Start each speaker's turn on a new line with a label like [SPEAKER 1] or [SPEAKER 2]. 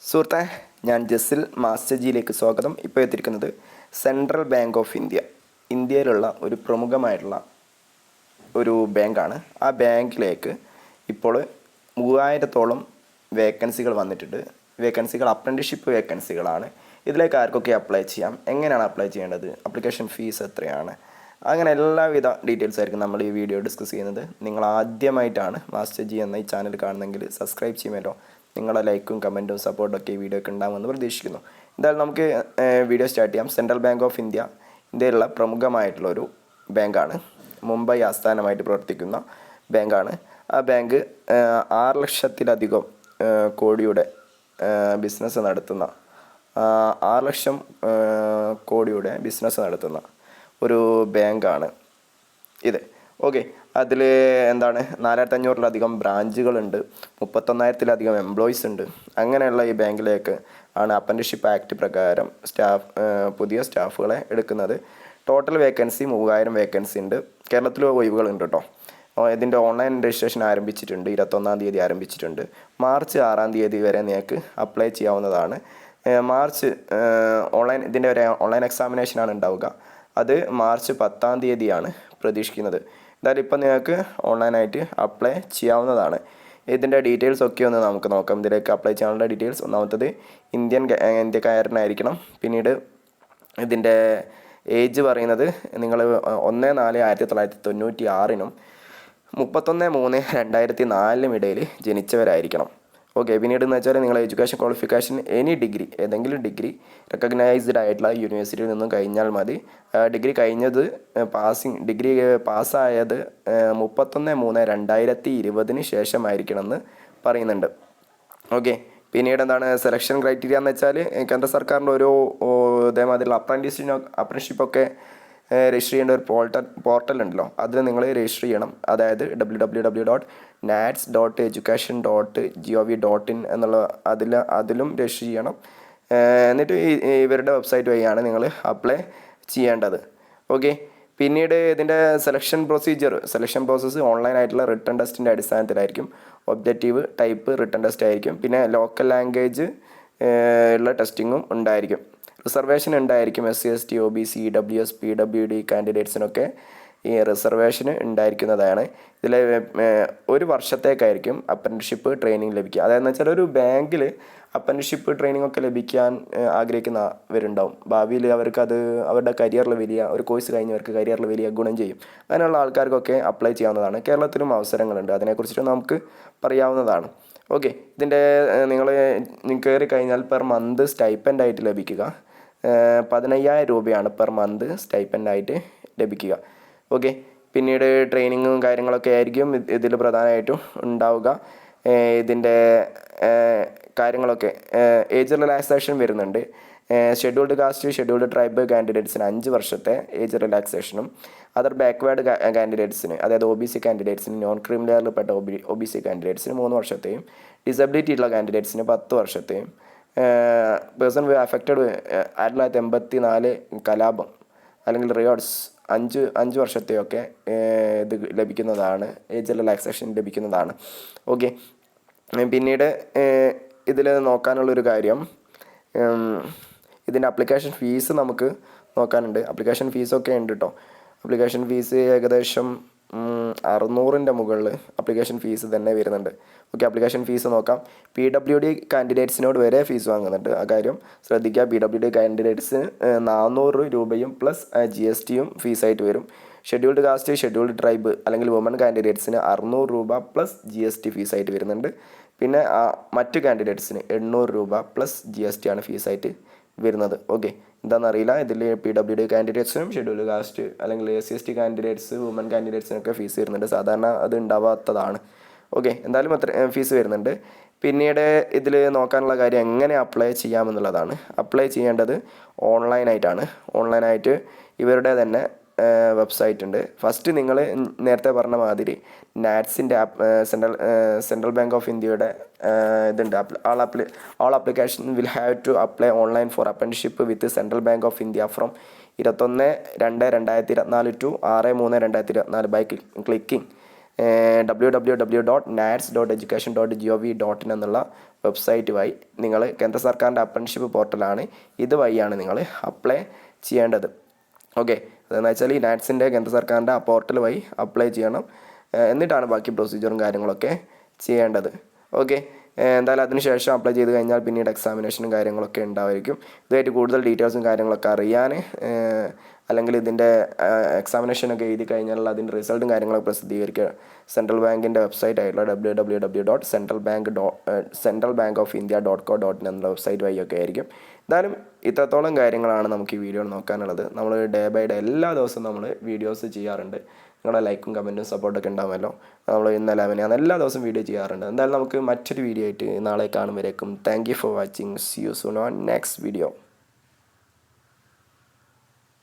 [SPEAKER 1] സുഹൃത്തെ, ഞാൻ ജസിൽ മാസ്റ്റർ ജിയിലേക്ക് സ്വാഗതം. ഇപ്പോൾ എത്തിയിരിക്കുന്നത് സെൻട്രൽ ബാങ്ക് ഓഫ് ഇന്ത്യയിലുള്ള ഒരു പ്രമുഖമായിട്ടുള്ള ഒരു ബാങ്കാണ്. ആ ബാങ്കിലേക്ക് ഇപ്പോൾ 3000-ഓളം വേക്കൻസികൾ വന്നിട്ടുണ്ട്. വേക്കൻസികൾ അപ്രൻറ്റിഷിപ്പ് വേക്കൻസികളാണ്. ഇതിലേക്ക് ആർക്കൊക്കെ അപ്ലൈ ചെയ്യാം, എങ്ങനെയാണ് അപ്ലൈ ചെയ്യേണ്ടത്, അപ്ലിക്കേഷൻ ഫീസ് എത്രയാണ്, അങ്ങനെ എല്ലാവിധ ഡീറ്റെയിൽസ് ആയിരിക്കും നമ്മൾ ഈ വീഡിയോ ഡിസ്കസ് ചെയ്യുന്നത്. നിങ്ങൾ ആദ്യമായിട്ടാണ് മാസ്റ്റർ ജി എന്ന ഈ ചാനൽ കാണുന്നതെങ്കിൽ സബ്സ്ക്രൈബ് ചെയ്യുമല്ലോ. നിങ്ങളുടെ ലൈക്കും കമൻറ്റും സപ്പോർട്ടൊക്കെ ഈ വീഡിയോയ്ക്ക് ഉണ്ടാകുമെന്ന് പ്രതീക്ഷിക്കുന്നു. എന്തായാലും നമുക്ക് വീഡിയോ സ്റ്റാർട്ട് ചെയ്യാം. സെൻട്രൽ ബാങ്ക് ഓഫ് ഇന്ത്യയിലുള്ള പ്രമുഖമായിട്ടുള്ളൊരു ബാങ്കാണ്. മുംബൈ ആസ്ഥാനമായിട്ട് പ്രവർത്തിക്കുന്ന ബാങ്കാണ്. ആ ബാങ്ക് 6 ലക്ഷത്തിലധികം കോടിയുടെ ബിസിനസ് നടത്തുന്ന 6 ലക്ഷം കോടിയുടെ ബിസിനസ് നടത്തുന്ന ഒരു ബാങ്കാണ് ഇത്. ഓക്കെ, അതിൽ 4500-ലധികം ബ്രാഞ്ചുകളുണ്ട്, 31,000-ലധികം എംപ്ലോയീസ് ഉണ്ട്. അങ്ങനെയുള്ള ഈ ബാങ്കിലേക്ക് ആണ് അപ്രന്റീസ്ഷിപ്പ് ആക്ട് പ്രകാരം പുതിയ സ്റ്റാഫുകളെ എടുക്കുന്നത്. ടോട്ടൽ വേക്കൻസി 3000 വേക്കൻസി ഉണ്ട്. കേരളത്തിൽ ഒഴിവുകളുണ്ട് കേട്ടോ. ഇതിൻ്റെ ഓൺലൈൻ രജിസ്ട്രേഷൻ ആരംഭിച്ചിട്ടുണ്ട്. 21-ാം തീയതി ആരംഭിച്ചിട്ടുണ്ട്. മാർച്ച് 6-ാം തീയതി വരെ നിങ്ങൾക്ക് അപ്ലൈ ചെയ്യാവുന്നതാണ്. ഇതിൻ്റെ ഒരു ഓൺലൈൻ എക്സാമിനേഷനാണ് ഉണ്ടാവുക. അത് മാർച്ച് 10-ാം തീയതിയാണ് പ്രതീക്ഷിക്കുന്നത്. എന്തായാലും ഇപ്പം നിങ്ങൾക്ക് ഓൺലൈനായിട്ട് അപ്ലൈ ചെയ്യാവുന്നതാണ്. ഇതിൻ്റെ ഡീറ്റെയിൽസ് ഒക്കെ ഒന്ന് നമുക്ക് നോക്കാം. ഇതിലേക്ക് അപ്ലൈ ചെയ്യാനുള്ള ഡീറ്റെയിൽസ്: ഒന്നാമത്തത് ഇന്ത്യക്കാരനായിരിക്കണം. പിന്നീട് ഇതിൻ്റെ ഏജ് പറയുന്നത് നിങ്ങൾ 1/4/1996-നും 31/3/2004-നും ഇടയിൽ ജനിച്ചവരായിരിക്കണം. ഓക്കെ, പിന്നീട് എന്ന് വെച്ചാൽ നിങ്ങൾ എഡ്യൂക്കേഷൻ ക്വാളിഫിക്കേഷൻ എനി ഡിഗ്രി, ഏതെങ്കിലും ഡിഗ്രി റെക്കഗ്നൈസ്ഡ് ആയിട്ടുള്ള യൂണിവേഴ്സിറ്റിയിൽ നിന്നും കഴിഞ്ഞാൽ മതി. ഡിഗ്രി പാസ്സായത് 31/3/2020 ശേഷമായിരിക്കണം എന്ന് പറയുന്നുണ്ട്. ഓക്കെ, പിന്നീട് സെലക്ഷൻ ക്രൈറ്റീരിയ എന്ന് വെച്ചാൽ കേന്ദ്ര സർക്കാരിൻ്റെ ഓരോ ഇതേമാതിരിയുള്ള അപ്രന്റീസ്ഷിപ്പൊക്കെ രജിസ്റ്റർ ചെയ്യേണ്ട ഒരു പോർട്ടൽ ഉണ്ടല്ലോ, അതിൽ നിങ്ങൾ രജിസ്റ്റർ ചെയ്യണം. അതായത് www.nats.education.gov.in എന്നുള്ള അതിലും രജിസ്റ്റർ ചെയ്യണം. എന്നിട്ട് ഇവരുടെ വെബ്സൈറ്റ് വഴിയാണ് നിങ്ങൾ അപ്ലൈ ചെയ്യേണ്ടത്. ഓക്കെ, പിന്നീട് ഇതിൻ്റെ സെലക്ഷൻ പ്രോസസ്സ് ഓൺലൈനായിട്ടുള്ള റിട്ടൺ ടെസ്റ്റിൻ്റെ അടിസ്ഥാനത്തിലായിരിക്കും. ഒബ്ജക്റ്റീവ് ടൈപ്പ് റിട്ടൺ ടെസ്റ്റ് ആയിരിക്കും. പിന്നെ ലോക്കൽ ലാംഗ്വേജ് ഉള്ള ടെസ്റ്റിങ്ങും ഉണ്ടായിരിക്കും. റിസർവേഷൻ ഉണ്ടായിരിക്കും. SC ST OBC EWS PWD കാൻഡിഡേറ്റ്സിനൊക്കെ ഈ റിസർവേഷന് ഉണ്ടായിരിക്കുന്നതാണ്. ഇതിൽ 1 വർഷത്തേക്കായിരിക്കും അപ്രന്റീസ്ഷിപ്പ് ട്രെയിനിങ് ലഭിക്കുക. അതായത് വെച്ചാൽ ഒരു ബാങ്കിൽ അപ്രന്റീസ്ഷിപ്പ് ട്രെയിനിങ് ഒക്കെ ലഭിക്കാൻ ആഗ്രഹിക്കുന്നവരുണ്ടാവും. ഭാവിയിൽ അവർക്കത് അവരുടെ കരിയറിൽ ഒരു കോഴ്സ് കഴിഞ്ഞവർക്ക് കരിയറിൽ വലിയ ഗുണം ചെയ്യും. അങ്ങനെയുള്ള ആൾക്കാർക്കൊക്കെ അപ്ലൈ ചെയ്യാവുന്നതാണ്. കേരളത്തിലും അവസരങ്ങളുണ്ട്, അതിനെക്കുറിച്ചിട്ട് നമുക്ക് പറയാവുന്നതാണ്. ഓക്കെ, ഇതിൻ്റെ നിങ്ങൾ കയറി കഴിഞ്ഞാൽ പെർ മന്ത് സ്റ്റൈപ്പൻ്റായിട്ട് ലഭിക്കുക 15,000 രൂപയാണ് പെർ മന്ത് സ്റ്റൈപ്പൻ്റായിട്ട് ലഭിക്കുക. ഓക്കെ, പിന്നീട് ട്രെയിനിങ്ങും കാര്യങ്ങളൊക്കെ ആയിരിക്കും ഇതിൽ പ്രധാനമായിട്ടും ഉണ്ടാവുക. ഇതിൻ്റെ കാര്യങ്ങളൊക്കെ ഏജ് റിലാക്സേഷൻ വരുന്നുണ്ട്. ഷെഡ്യൂൾഡ് കാസ്റ്റ് ഷെഡ്യൂൾഡ് ട്രൈബ് കാൻഡിഡേറ്റ്സിന് 5 വർഷത്തെ ഏജ് റിലാക്സേഷനും, അതർ ബാക്ക്വേർഡ് കാൻഡിഡേറ്റ്സിന്, അതായത് OBC കാൻഡിഡേറ്റ്സിന്, നോൺ ക്രിമിനലിൽപ്പെട്ട OBC കാൻഡിഡേറ്റ്സിന് 3 വർഷത്തെയും, ഡിസബിലിറ്റി ഉള്ള കാൻഡിഡേറ്റ്സിന് 10 വർഷത്തെയും, പേഴ്സൺ അഫക്റ്റഡ് 1984 കലാപം അല്ലെങ്കിൽ റിയോട്സ് 5 വർഷത്തെയൊക്കെ ഇത് ലഭിക്കുന്നതാണ്, ഏജ് റിലാക്സേഷൻ ലഭിക്കുന്നതാണ്. ഓക്കെ, പിന്നീട് ഇതിൽ നോക്കാനുള്ളൊരു കാര്യം, ഇതിൻ്റെ അപ്ലിക്കേഷൻ ഫീസ് നമുക്ക് നോക്കാനുണ്ട്. അപ്ലിക്കേഷൻ ഫീസൊക്കെ ഉണ്ട് കേട്ടോ. അപ്ലിക്കേഷൻ ഫീസ് ഏകദേശം 600-ൻ്റെ മുകളിൽ അപ്ലിക്കേഷൻ ഫീസ് തന്നെ വരുന്നുണ്ട്. ഓക്കെ, അപ്ലിക്കേഷൻ ഫീസ് നോക്കാം. PWD കാൻഡിഡേറ്റ്സിനോട് വരെ ഫീസ് വാങ്ങുന്നുണ്ട്, ആ കാര്യം ശ്രദ്ധിക്കുക. PWD കാൻഡിഡേറ്റ്സിന് 400 രൂപയും പ്ലസ് GSTയും ഫീസായിട്ട് വരും. ഷെഡ്യൂൾഡ് കാസ്റ്റ് ഷെഡ്യൂൾഡ് ട്രൈബ് അല്ലെങ്കിൽ വുമൺ കാൻഡിഡേറ്റ്സിന് 600 രൂപ പ്ലസ് GST ഫീസായിട്ട് വരുന്നുണ്ട്. പിന്നെ മറ്റു കാൻഡിഡേറ്റ്സിന് 800 രൂപ പ്ലസ് GST ആണ് ഫീസായിട്ട് വരുന്നത്. ഓക്കെ, എന്താണെന്നറിയില്ല. ഇതിൽ PWD കാൻഡിഡേറ്റ്സിനും ഷെഡ്യൂൾഡ് കാസ്റ്റ് അല്ലെങ്കിൽ SC ST കാൻഡിഡേറ്റ്സ് വുമൺ കാൻഡിഡേറ്റ്സിനൊക്കെ ഫീസ് വരുന്നുണ്ട്. സാധാരണ അത് ഉണ്ടാവാത്തതാണ്. ഓക്കെ, എന്തായാലും അത്ര ഫീസ് വരുന്നുണ്ട്. പിന്നീട് ഇതിൽ നോക്കാനുള്ള കാര്യം എങ്ങനെ അപ്ലൈ ചെയ്യാമെന്നുള്ളതാണ്. അപ്ലൈ ചെയ്യേണ്ടത് ഓൺലൈനായിട്ട് ഇവരുടെ തന്നെ വെബ്സൈറ്റ് ഉണ്ട്. ഫസ്റ്റ് നിങ്ങൾ നേരത്തെ പറഞ്ഞ മാതിരി നാറ്റ്സിൻ്റെ സെൻട്രൽ ബാങ്ക് ഓഫ് ഇന്ത്യയുടെ ഇതുണ്ട്. all application will have to apply online for apprenticeship with Central Bank of India from 21/2/2024 to 6/3/2024 by clicking www.nats.education.gov.in എന്നുള്ള വെബ്സൈറ്റ് വഴി നിങ്ങൾ കേന്ദ്ര സർക്കാരിൻ്റെ അപ്രന്റീസ്ഷിപ്പ് പോർട്ടലാണ്, ഇതുവഴിയാണ് നിങ്ങൾ അപ്ലൈ ചെയ്യേണ്ടത്. ഓക്കെ, അതെന്ന് വെച്ചാൽ ഈ നാറ്റ്സിൻ്റെ കേന്ദ്ര സർക്കാരിൻ്റെ ആ പോർട്ടൽ വഴി അപ്ലൈ ചെയ്യണം. എന്നിട്ടാണ് ബാക്കി പ്രൊസീജിയറും കാര്യങ്ങളൊക്കെ ചെയ്യേണ്ടത്. ഓക്കെ, എന്തായാലും അതിന് ശേഷം അപ്ലൈ ചെയ്ത് കഴിഞ്ഞാൽ പിന്നീട് എക്സാമിനേഷനും കാര്യങ്ങളൊക്കെ ഉണ്ടായിരിക്കും. ഇതായിട്ട് കൂടുതൽ ഡീറ്റെയിൽസും കാര്യങ്ങളൊക്കെ അറിയാൻ അല്ലെങ്കിൽ ഇതിൻ്റെ എക്സാമിനേഷനൊക്കെ എഴുതി കഴിഞ്ഞാൽ അതിൻ്റെ റിസൾട്ടും കാര്യങ്ങളൊക്കെ പ്രസിദ്ധീകരിക്കുക സെൻട്രൽ ബാങ്കിൻ്റെ വെബ്സൈറ്റ് ആയിട്ടുള്ള www.centralbankofindia.co.in എന്നുള്ള വെബ്സൈറ്റ് വഴിയൊക്കെ ആയിരിക്കും. എന്തായാലും ഇത്രത്തോളം കാര്യങ്ങളാണ് നമുക്ക് ഈ വീഡിയോ നോക്കാനുള്ളത്. നമ്മൾ ഡേ ബൈ ഡേ എല്ലാ ദിവസവും നമ്മൾ വീഡിയോസ് ചെയ്യാറുണ്ട്. നിങ്ങളുടെ ലൈക്കും കമൻറ്റും സപ്പോർട്ടൊക്കെ ഉണ്ടാവുമല്ലോ. നമ്മൾ ഇന്നലെ അവനെയാണ് എല്ലാ ദിവസവും വീഡിയോ ചെയ്യാറുണ്ട്. എന്തായാലും നമുക്ക് മറ്റൊരു വീഡിയോ ആയിട്ട് നാളെ കാണുമ്പോഴേക്കും thank you for watching. See you soon on next video.